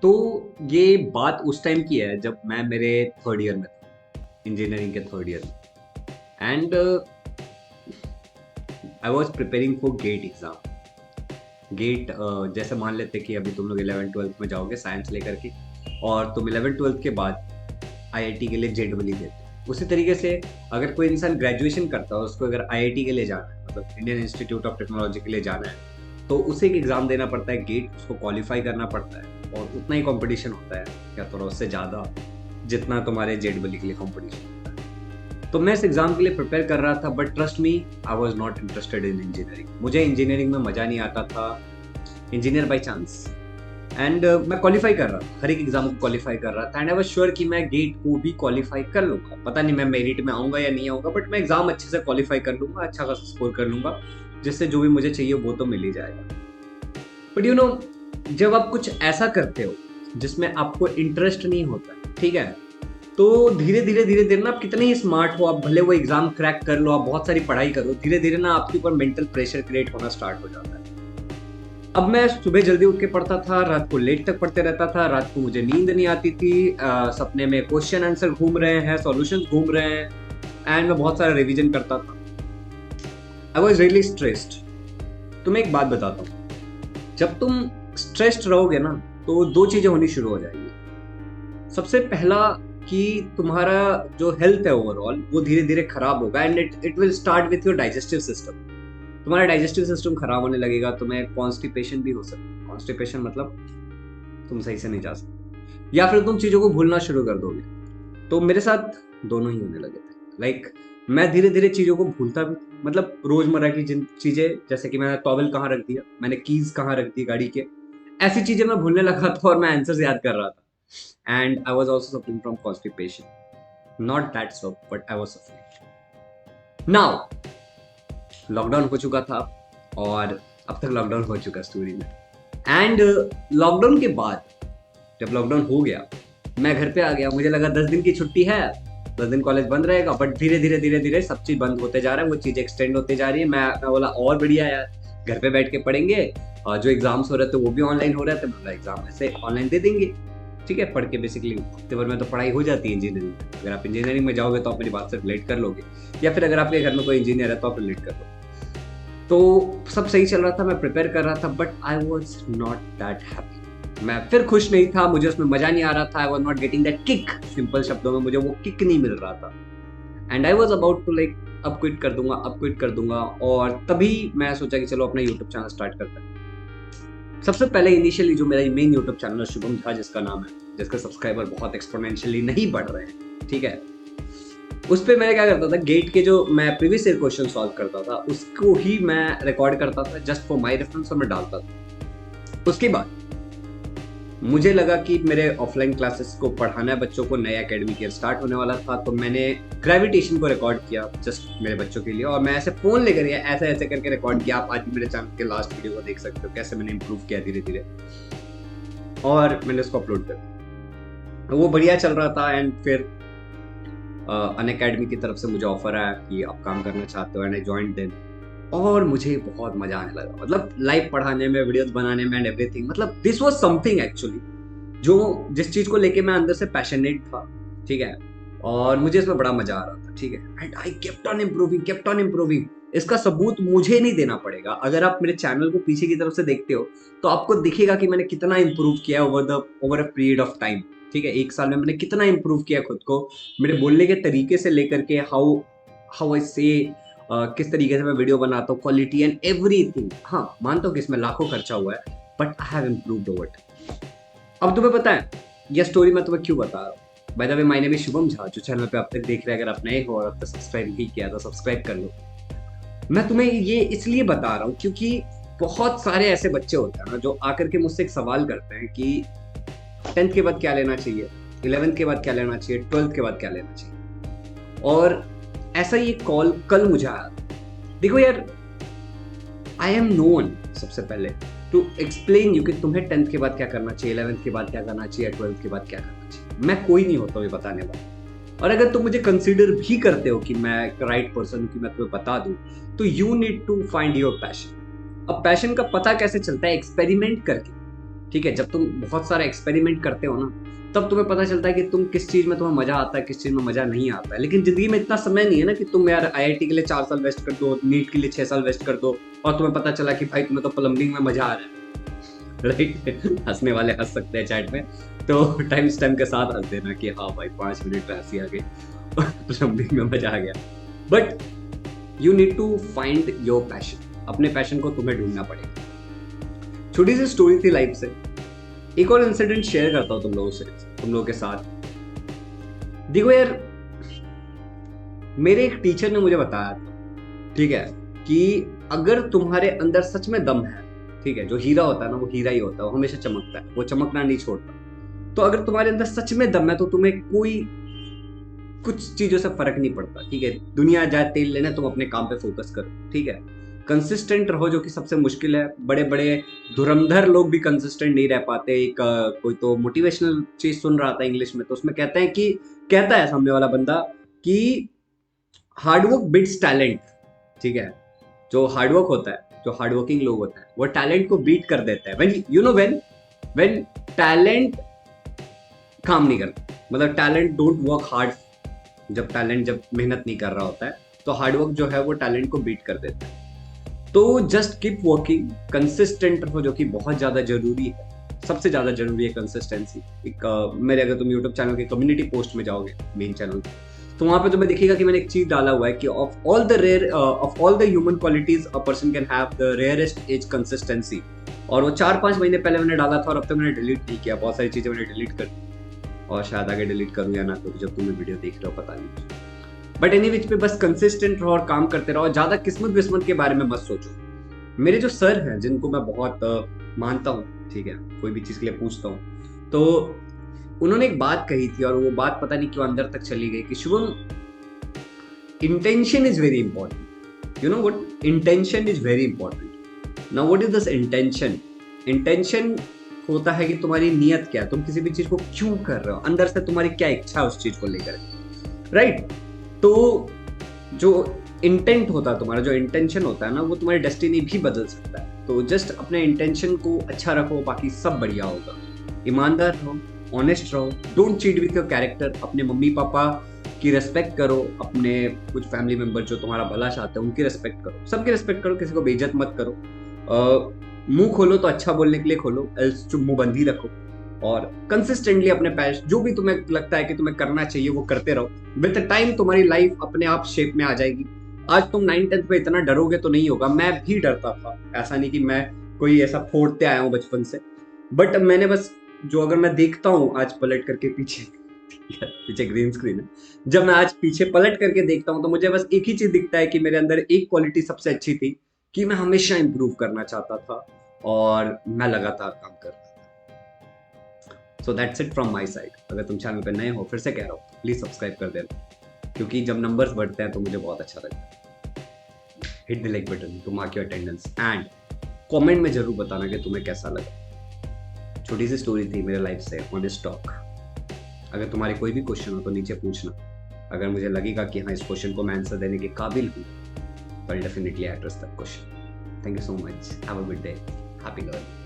तो ये बात उस टाइम की है जब मैं मेरे थर्ड ईयर में था, इंजीनियरिंग के थर्ड ईयर में। And I was preparing for GATE exam. GATE जैसे मान लेते कि अभी तुम लोग 11th 12th में जाओगे साइंस लेकर के, और तुम 11th 12th के बाद आईआईटी के लिए जेडबली देते हो। उसी तरीके से अगर कोई इंसान ग्रेजुएशन करता है, उसको अगर आईआईटी के लिए जाना है, मतलब इंडियन इंस्टीट्यूट ऑफ टेक्नोलॉजी के लिए जाना है, तो उसे एक एग्जाम देना पड़ता है गेट, उसको क्वालिफाई करना पड़ता है, और उतना ही कंपटीशन होता है या थोड़ा उससे ज़्यादा जितना तुम्हारे जेडबली के लिए कंपटीशन होता है। तो मैं इस एग्जाम के लिए प्रिपेयर कर रहा था, but trust me, I was not interested in engineering. मुझे इंजीनियरिंग में मज़ा नहीं आता था, इंजीनियर बाई चांस। एंड मैं क्वालिफाई कर रहा था, हर एक एग्जाम को क्वालिफाई कर रहा था, एंड आई वाज श्योर कि मैं गेट को भी क्वालिफाई कर लूंगा। पता नहीं मैं मेरिट में आऊंगा या नहीं आऊंगा, बट मैं एग्जाम अच्छे से क्वालिफाई कर लूंगा, अच्छा खासा स्कोर कर लूंगा, जिससे जो भी मुझे चाहिए वो तो मिल ही जाएगा। बट यू नो, जब आप कुछ ऐसा करते हो जिसमें आपको इंटरेस्ट नहीं होता, ठीक है, तो धीरे धीरे धीरे धीरे ना, आप कितने ही स्मार्ट हो, आप भले वो एग्जाम क्रैक कर लो, आप बहुत सारी पढ़ाई करो, धीरे धीरे ना आपके ऊपर मेंटल प्रेशर क्रिएट होना स्टार्ट हो जाता है। अब मैं सुबह जल्दी उठ के पढ़ता था, रात को लेट तक पढ़ते रहता था, रात को मुझे नींद नहीं आती थी, सपने में क्वेश्चन आंसर घूम रहे हैं, सॉल्यूशंस घूम रहे हैं, एंड मैं बहुत सारा रिवीजन करता था। I was really stressed. तुम्हें एक बात बताता हूँ, जब तुम स्ट्रेस्ड रहोगे ना, तो दो चीजें होनी शुरू हो जाएंगी। सबसे पहला कि तुम्हारा जो हेल्थ है ओवरऑल, वो धीरे धीरे खराब होगा, and it will start with your digestive system. तुम्हारा डाइजेस्टिव सिस्टम खराब होने लगेगा, तुम्हें कॉन्स्टिपेशन भी हो सकता है। कॉन्स्टिपेशन मतलब तुम सही से नहीं जा सकते, या फिर तुम चीजों को भूलना शुरू कर दोगे। तो मेरे साथ दोनों ही होने लगे थे। लाइक मैं धीरे धीरे चीजों को भूलता भी, मतलब रोजमर्रा की जिन चीजें, जैसे कि मैंने टॉवल कहाँ रख दिया, मैंने कीज कहाँ रख दी गाड़ी के, ऐसी चीजें मैं भूलने लगा था, और मैं आंसर्स याद कर रहा था। And I was also suffering from constipation, not that so, but I was suffering. Now lockdown हो चुका था, और अब तक लॉकडाउन हो चुका स्टोरी में। एंड लॉकडाउन के बाद जब लॉकडाउन हो गया, मैं घर पे आ गया। मुझे लगा 10 दिन की छुट्टी है, 10 दिन कॉलेज बंद रहेगा, बट धीरे धीरे धीरे धीरे सब चीज बंद होते जा रहा है, वो चीज एक्सटेंड होते जा रही है। मैं बोला और बढ़िया यार, घर पे बैठ के पढ़ेंगे, और जो एग्जाम्स हो रहे थे वो भी ऑनलाइन हो रहे थे, मतलब एग्जाम ऐसे ऑनलाइन दे देंगे, ठीक है। पढ़ के बेसिकली हफ्ते भर में तो पढ़ाई हो जाती है इंजीनियरिंग। अगर आप इंजीनियरिंग में जाओगे तो आप मेरी बात से रिलेट कर लोगे, या फिर अगर आपके घर में कोई इंजीनियर है तो आप रिलेट कर लो। तो सब सही चल रहा था, मैं प्रिपेयर कर रहा था, but I was not that happy. मैं फिर खुश नहीं था, मुझे उसमें मजा नहीं आ रहा था। I was not getting that kick, simple शब्दों में मुझे वो किक नहीं मिल रहा था। And I was about to like, अब क्विट कर दूंगा, अब क्विट कर दूंगा। और तभी मैं सोचा कि चलो अपना यूट्यूब चैनल स्टार्ट करते हैं। सबसे पहले इनिशियली जो मेरा मेन यूट्यूब चैनल है, शुभम झा जिसका नाम है, जिसके सब्सक्राइबर बहुत एक्सपोनेंशियली नहीं बढ़ रहे हैं, ठीक है, उस पर मैं क्या करता था, गेट के जो मैं प्रीवियस ईयर क्वेश्चन सॉल्व करता था उसको ही मैं रिकॉर्ड करता था जस्ट फॉर माय रेफरेंस, और मैं डालता था। उसके बाद मुझे लगा कि मेरे ऑफलाइन क्लासेस को पढ़ाना है बच्चों को, नया एकेडमिक ईयर स्टार्ट होने वाला था, तो मैंने ग्रेविटेशन को रिकॉर्ड किया जस्ट मेरे बच्चों के लिए, और मैं ऐसे फोन लेकर गया, ऐसे ऐसे करके रिकॉर्ड किया। आप आज भी मेरे चैनल के लास्ट वीडियो को देख सकते हो, कैसे मैंने इंप्रूव किया धीरे धीरे, और मैंने उसको अपलोड कर दिया। वो बढ़िया चल रहा था। एंड फिर अनअकैडमी की तरफ से मुझे ऑफर आया कि आप काम करना चाहते हो, एंड आई जॉइंड देम, और मुझे बहुत मजा आने लगा, मतलब लाइव पढ़ाने में, वीडियोस बनाने में, एंड एवरीथिंग। मतलब दिस वाज समथिंग एक्चुअली, जो जिस चीज को लेके मैं अंदर से पैशनेट था, ठीक है, और मुझे इसमें बड़ा मजा आ रहा था, ठीक है। And I kept on improving, kept on improving. इसका सबूत मुझे नहीं देना पड़ेगा, अगर आप मेरे चैनल को पीछे की तरफ से देखते हो तो आपको दिखेगा कि मैंने कितना इंप्रूव किया over a period of time, ठीक है। 1 साल में मैंने कितना इंप्रूव किया खुद को, मेरे बोलने के तरीके से लेकर के हाउ आई से, किस तरीके से मैं वीडियो बनाता हूँ, क्वालिटी एंड एवरीथिंग। हाँ, मानता हूँ कि इसमें लाखों खर्चा हुआ है, but I have improved over time. अब तुम्हें पता है ये स्टोरी मैं तुम्हें क्यों बता रहा हूँ। By the way, my name is Shubham Jha. जो चैनल पे अब तक देख रहे हैं, अगर आप नए हो और अब तक सब्सक्राइब नहीं किया तो सब्सक्राइब कर लो। मैं तुम्हें ये इसलिए बता रहा हूँ क्योंकि बहुत सारे ऐसे बच्चे होते हैं ना, जो आकर के मुझसे एक सवाल करते हैं कि 10th के बाद क्या लेना चाहिए, 11th के बाद क्या लेना चाहिए, 12th के बाद क्या लेना चाहिए। और ऐसा ही एक कॉल कल मुझे आया। देखो यार, आई एम नोन सबसे पहले टू एक्सप्लेन यू कि तुम्हें 10th के बाद क्या करना चाहिए, 11th के बाद क्या करना चाहिए, 12th के बाद क्या करना चाहिए। मैं कोई नहीं होता ये बताने वाला, और अगर तुम मुझे कंसीडर भी करते हो कि मैं राइट पर्सन हूं कि मैं तुम्हें बता दूं, तो you need to find your passion. अब पैशन का पता कैसे चलता है? एक्सपेरिमेंट करके। ठीक है, जब तुम बहुत सारा एक्सपेरिमेंट करते हो ना, तब तुम्हें पता चलता है कि तुम किस चीज में तुम्हें मजा आता है, किस चीज में मजा नहीं आता है। लेकिन जिंदगी में इतना समय नहीं है ना कि तुम यार आईआईटी के लिए 4 साल वेस्ट कर दो, नीट के लिए 6 साल वेस्ट कर दो, और तुम्हें पता चला कि भाई तुम्हें तो प्लम्बिंग में मजा आ रहा है, राइट। हंसने वाले हंस सकते हैं चैट में, तो टाइम स्टैम्प के साथ हंस देना कि हाँ भाई 5 मिनट में हंसी आ गई, प्लम्बिंग में मजा आ गया। But you need to find your passion, अपने पैशन को तुम्हें ढूंढना पड़ेगा। छोटी सी स्टोरी थी लाइफ से, एक और इंसिडेंट शेयर करता हूं तुम लोगों के साथ। देखो यार, मेरे एक टीचर ने मुझे बताया था, ठीक है, कि अगर तुम्हारे अंदर सच में दम है, ठीक है, जो हीरा होता है ना वो हीरा ही होता है, वो हमेशा चमकता है, वो चमकना नहीं छोड़ता। तो अगर तुम्हारे अंदर सच में दम है तो तुम्हें कोई कुछ चीजों से फर्क नहीं पड़ता, ठीक है। दुनिया जाए तेल लेने, तुम अपने काम पे फोकस करो, ठीक है। कंसिस्टेंट रहो, जो कि सबसे मुश्किल है। बड़े बड़े धुरंधर लोग भी कंसिस्टेंट नहीं रह पाते। एक कोई तो मोटिवेशनल चीज सुन रहा था इंग्लिश में, तो उसमें कहता है सामने वाला बंदा कि हार्डवर्क बीट्स टैलेंट, ठीक है। जो हार्डवर्क होता है, जो हार्डवर्किंग लोग होता है, वो टैलेंट को बीट कर देता है। व्हेन टैलेंट काम नहीं करता, मतलब टैलेंट डोंट वर्क हार्ड, जब मेहनत नहीं कर रहा होता है, तो हार्डवर्क जो है वो टैलेंट को बीट कर देता है। तो जस्ट कीप वर्किंग, कंसिस्टेंट रहो, जो कि बहुत ज्यादा जरूरी है, सबसे ज्यादा जरूरी है कंसिस्टेंसी। मेरे अगर तुम यूट्यूब चैनल के कम्युनिटी पोस्ट में जाओगे, मेन चैनल, तो वहां पे तुम्हें दिखेगा कि मैंने एक चीज डाला हुआ है कि of all the human qualities a person can have the rarest is consistency. और वो 4-5 महीने पहले मैंने डाला था, और अब तक मैंने डिलीट नहीं किया। बहुत सारी चीजें मैंने डिलीट कर दी, और शायद आगे डिलीट करूँ या ना करूँ, जब तुम वीडियो देख रहे हो पता नहीं। बट एनी विच पे बस कंसिस्टेंट रहो और काम करते रहो। ज्यादा किस्मत के बारे में मत सोचो। मेरे जो सर हैं, जिनको मैं बहुत मानता हूँ, ठीक है, कोई भी चीज के लिए पूछता हूँ, तो उन्होंने एक बात कही थी, और वो बात पता नहीं क्यों अंदर तक चली गई, कि Shubham, intention is very important. You know what intention is very important. Now what is this intention? Intention होता है कि तुम्हारी नियत क्या है, तुम किसी भी चीज को क्यों कर रहे हो, अंदर से तुम्हारी क्या इच्छा है उस चीज को लेकर, राइट। तो जो इंटेंट होता है तुम्हारा, जो इंटेंशन होता है ना, वो तुम्हारी डेस्टिनी भी बदल सकता है। तो जस्ट अपने इंटेंशन को अच्छा रखो, बाकी सब बढ़िया होगा। ईमानदार रहो, ऑनेस्ट रहो, don't cheat with your character. अपने मम्मी पापा की रिस्पेक्ट करो, अपने कुछ फैमिली मेंबर जो तुम्हारा भला चाहते हैं उनकी रिस्पेक्ट करो, सबकी रिस्पेक्ट करो, किसी को बेइज्जत मत करो। मुंह खोलो तो अच्छा बोलने के लिए खोलो, एल्स चुप मुंह बंद ही रखो। और कंसिस्टेंटली अपने पैशन, जो भी तुम्हें लगता है कि तुम्हें करना चाहिए, वो करते रहो। विद टाइम तुम्हारी लाइफ अपने आप शेप में आ जाएगी। आज तुम 9th-10th पे इतना डरोगे तो नहीं होगा। मैं भी डरता था, ऐसा नहीं कि मैं कोई ऐसा फोड़ते आया हूँ बचपन से, बट मैंने बस, जो अगर मैं देखता हूँ आज पलट करके पीछे ग्रीन स्क्रीन है, जब मैं आज पीछे पलट करके देखता हूँ, तो मुझे बस एक ही चीज दिखता है कि मेरे अंदर एक क्वालिटी सबसे अच्छी थी, कि मैं हमेशा इंप्रूव करना चाहता था, और मैं लगातार काम कर रहा था। So that's it from my side. अगर तुम चैनल पे नए हो, फिर से कह रहा हूँ, प्लीज सब्सक्राइब कर देना, क्योंकि जब नंबर्स बढ़ते हैं तो मुझे बहुत अच्छा लगता है। Hit the like button to mark your attendance, and comment में जरूर बताना कि तुम्हें कैसा लगा। छोटी सी स्टोरी थी मेरे लाइफ से, ऑनेस्ट टॉक। अगर तुम्हारे कोई भी क्वेश्चन हो तो नीचे पूछना। अगर मुझे लगेगा कि हाँ, इस क्वेश्चन को मैं आंसर देने के काबिल हूँ, तो I definitely address that question. Thank you so much, have a good day, happy learning.